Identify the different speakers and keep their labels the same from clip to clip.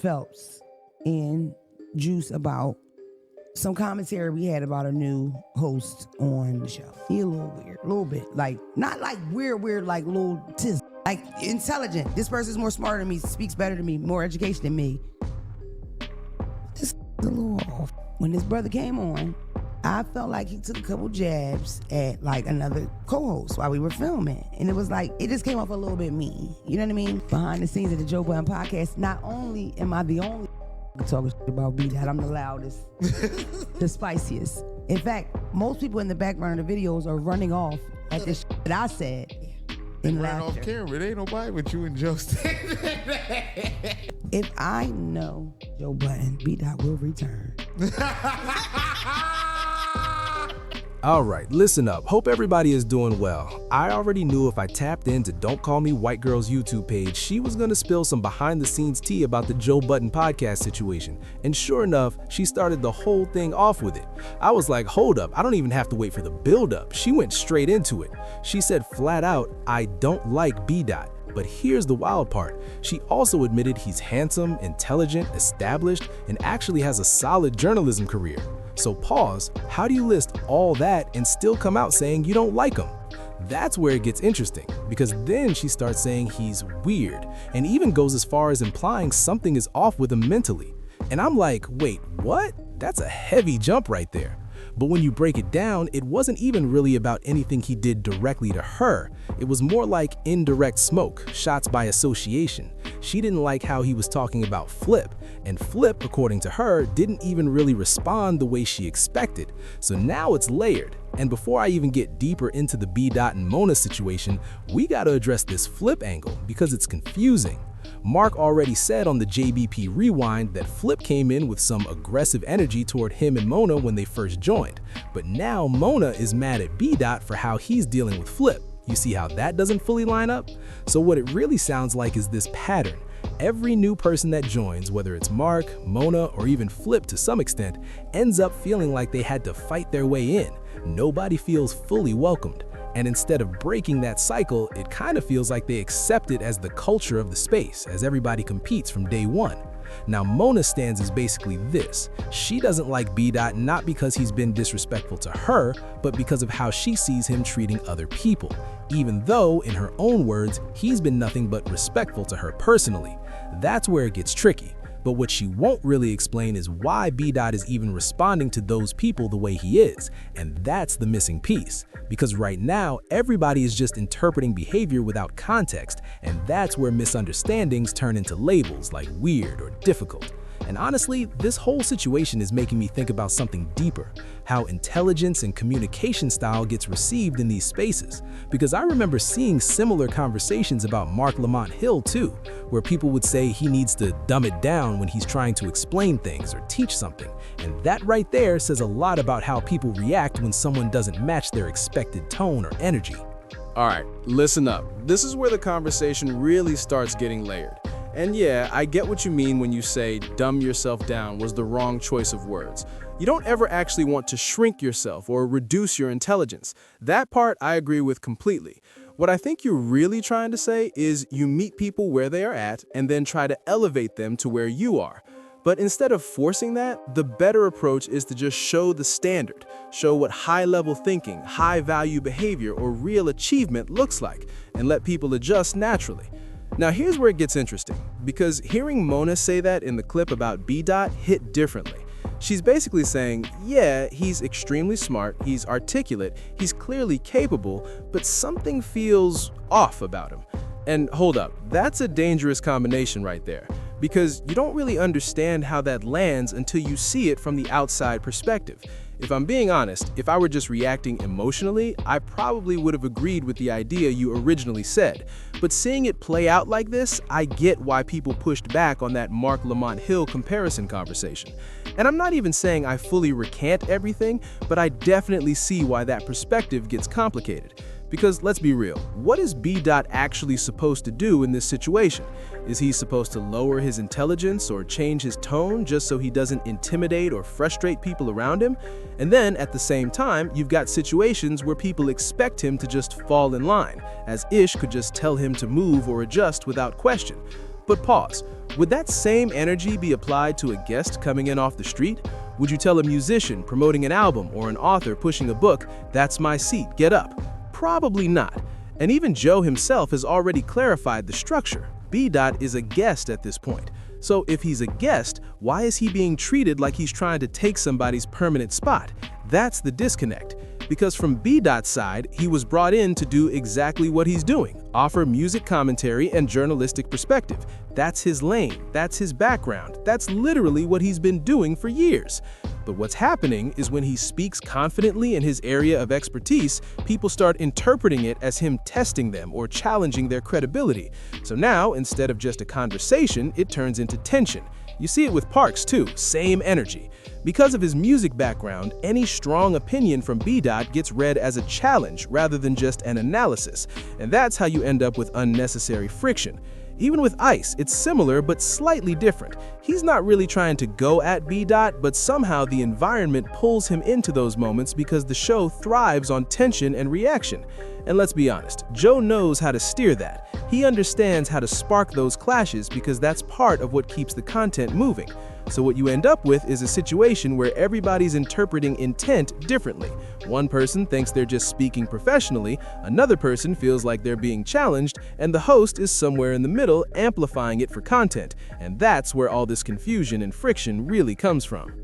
Speaker 1: Phelps and Juice about some commentary we had about a new host on the show. He a little weird, a little bit. Like, not like weird, like little tiz. Like, intelligent. This person's more smarter than me, speaks better than me, more education than me. This is a little off. When this brother came on, I felt like he took a couple jabs at like another co-host while we were filming. And it was like, it just came off a little bit mean. You know what I mean? Behind the scenes of the Joe Budden podcast, not only am I the only talking about B-Dot, I'm the loudest, the spiciest. In fact, most people in the background of the videos are running off at this that I said in laughter.
Speaker 2: Off camera. It ain't nobody but you and Joe standing there.
Speaker 1: If I know Joe Budden, B-Dot will return.
Speaker 3: All right, listen up. Hope everybody is doing well. I already knew if I tapped into Don't Call Me White Girl's YouTube page, she was gonna spill some behind-the-scenes tea about the Joe Budden podcast situation. And sure enough, she started the whole thing off with it. I was like, hold up, I don't even have to wait for the build-up. She went straight into it. She said flat out, I don't like B-Dot. But here's the wild part. She also admitted he's handsome, intelligent, established, and actually has a solid journalism career. So pause, how do you list all that and still come out saying you don't like him? That's where it gets interesting, because then she starts saying he's weird, and even goes as far as implying something is off with him mentally. And I'm like, wait, what? That's a heavy jump right there. But when you break it down, it wasn't even really about anything he did directly to her. It was more like indirect smoke, shots by association. She didn't like how he was talking about Flip, and Flip, according to her, didn't even really respond the way she expected. So now it's layered. And before I even get deeper into the B-Dot and Mona situation, we gotta address this Flip angle because it's confusing. Mark already said on the JBP Rewind that Flip came in with some aggressive energy toward him and Mona when they first joined. But now Mona is mad at B-Dot for how he's dealing with Flip. You see how that doesn't fully line up? So what it really sounds like is this pattern. Every new person that joins, whether it's Mark, Mona, or even Flip to some extent, ends up feeling like they had to fight their way in. Nobody feels fully welcomed. And instead of breaking that cycle, it kind of feels like they accept it as the culture of the space, as everybody competes from day one. Now, Mona's stance is basically this. She doesn't like B-Dot not because he's been disrespectful to her, but because of how she sees him treating other people, even though, in her own words, he's been nothing but respectful to her personally. That's where it gets tricky. But what she won't really explain is why B-Dot is even responding to those people the way he is. And that's the missing piece. Because right now, everybody is just interpreting behavior without context, and that's where misunderstandings turn into labels like weird or difficult. And honestly, this whole situation is making me think about something deeper, how intelligence and communication style gets received in these spaces. Because I remember seeing similar conversations about Mark Lamont Hill too, where people would say he needs to dumb it down when he's trying to explain things or teach something. And that right there says a lot about how people react when someone doesn't match their expected tone or energy.
Speaker 4: All right, listen up. This is where the conversation really starts getting layered. And yeah, I get what you mean when you say dumb yourself down was the wrong choice of words. You don't ever actually want to shrink yourself or reduce your intelligence. That part I agree with completely. What I think you're really trying to say is you meet people where they are at and then try to elevate them to where you are. But instead of forcing that, the better approach is to just show the standard, show what high-level thinking, high-value behavior, or real achievement looks like, and let people adjust naturally. Now here's where it gets interesting, because hearing Mona say that in the clip about B-Dot hit differently. She's basically saying, yeah, he's extremely smart, he's articulate, he's clearly capable, but something feels off about him. And hold up, that's a dangerous combination right there, because you don't really understand how that lands until you see it from the outside perspective. If I'm being honest, if I were just reacting emotionally, I probably would have agreed with the idea you originally said. But seeing it play out like this, I get why people pushed back on that Mark Lamont Hill comparison conversation. And I'm not even saying I fully recant everything, but I definitely see why that perspective gets complicated. Because let's be real, what is B-Dot actually supposed to do in this situation? Is he supposed to lower his intelligence or change his tone just so he doesn't intimidate or frustrate people around him? And then at the same time, you've got situations where people expect him to just fall in line, as Ish could just tell him to move or adjust without question.
Speaker 3: But pause. Would that same energy be applied to a guest coming in off the street? Would you tell a musician promoting an album or an author pushing a book, "That's my seat, get up"? Probably not. And even Joe himself has already clarified the structure. B. is a guest at this point. So if he's a guest, why is he being treated like he's trying to take somebody's permanent spot? That's the disconnect. Because from B.'s side, he was brought in to do exactly what he's doing, offer music commentary and journalistic perspective. That's his lane, that's his background, that's literally what he's been doing for years. But what's happening is when he speaks confidently in his area of expertise, people start interpreting it as him testing them or challenging their credibility. So now, instead of just a conversation, it turns into tension. You see it with Parks too, same energy. Because of his music background, any strong opinion from B. gets read as a challenge rather than just an analysis, and that's how you end up with unnecessary friction. Even with Ice, it's similar but slightly different. He's not really trying to go at B. but somehow the environment pulls him into those moments because the show thrives on tension and reaction. And let's be honest, Joe knows how to steer that. He understands how to spark those clashes because that's part of what keeps the content moving. So what you end up with is a situation where everybody's interpreting intent differently. One person thinks they're just speaking professionally, another person feels like they're being challenged, and the host is somewhere in the middle amplifying it for content. And that's where all this confusion and friction really comes from.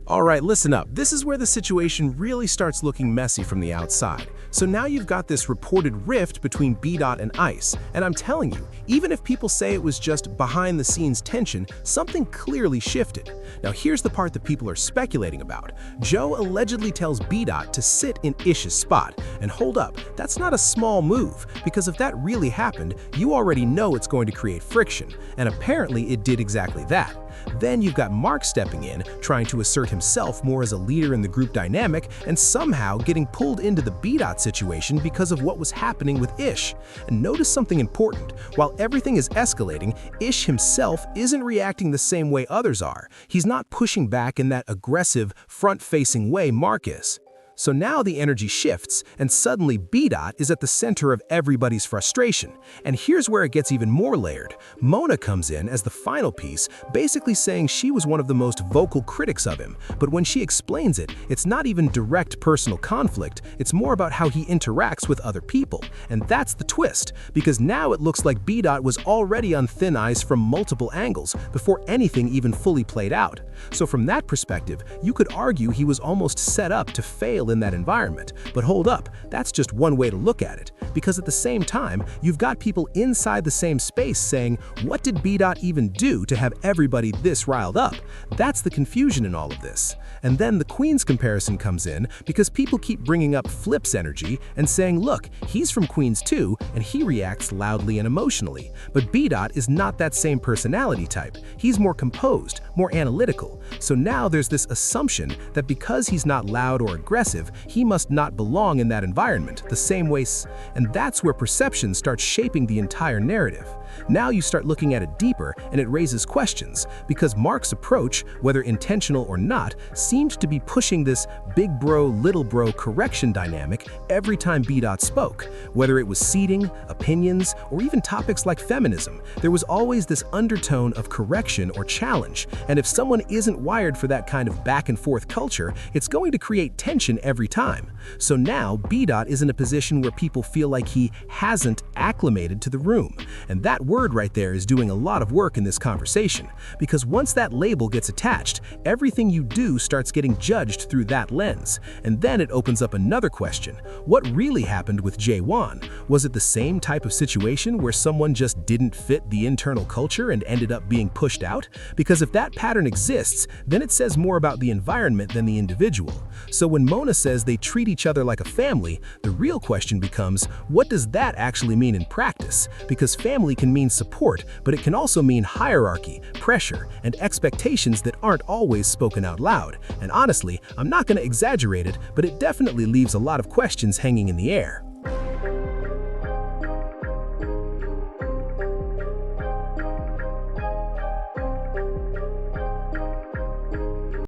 Speaker 5: Alright, listen up. This is where the situation really starts looking messy from the outside. So now you've got this reported rift between B. and Ice, and I'm telling you, even if people say it was just behind-the-scenes tension, something clearly shifted. Now here's the part that people are speculating about. Joe allegedly tells B. to sit in Ish's spot, and hold up, that's not a small move, because if that really happened, you already know it's going to create friction, and apparently it did exactly that. Then you've got Mark stepping in, trying to assert himself more as a leader in the group dynamic, and somehow getting pulled into the B. situation because of what was happening with Ish. And notice something important. While everything is escalating, Ish himself isn't reacting the same way others are. He's not pushing back in that aggressive, front-facing way Mark is. So now the energy shifts, and suddenly B. is at the center of everybody's frustration. And here's where it gets even more layered. Mona comes in as the final piece, basically saying she was one of the most vocal critics of him. But when she explains it, it's not even direct personal conflict, it's more about how he interacts with other people. And that's the twist, because now it looks like B. was already on thin ice from multiple angles before anything even fully played out. So from that perspective, you could argue he was almost set up to fail in that environment. But hold up, that's just one way to look at it. Because at the same time, you've got people inside the same space saying, what did B. even do to have everybody this riled up? That's the confusion in all of this. And then the Queen's comparison comes in because people keep bringing up Flip's energy and saying, look, he's from Queens too, and he reacts loudly and emotionally. But B. is not that same personality type. He's more composed, more analytical. So now there's this assumption that because he's not loud or aggressive, he must not belong in that environment the same way, and that's where perception starts shaping the entire narrative. Now you start looking at it deeper, and it raises questions, because Mark's approach, whether intentional or not, seemed to be pushing this big bro, little bro correction dynamic every time B. spoke. Whether it was seating, opinions, or even topics like feminism, there was always this undertone of correction or challenge, and if someone isn't wired for that kind of back-and-forth culture, it's going to create tension every time. So now B. is in a position where people feel like he hasn't acclimated to the room, and that word right there is doing a lot of work in this conversation, because once that label gets attached, everything you do starts getting judged through that lens. And then it opens up another question. What really happened with Jae-won? Was it the same type of situation where someone just didn't fit the internal culture and ended up being pushed out? Because if that pattern exists, then it says more about the environment than the individual. So when Mona says they treat each other like a family, the real question becomes, what does that actually mean in practice? Because family can mean support, but it can also mean hierarchy, pressure, and expectations that aren't always spoken out loud. And honestly, I'm not going to exaggerate it, but it definitely leaves a lot of questions hanging in the air.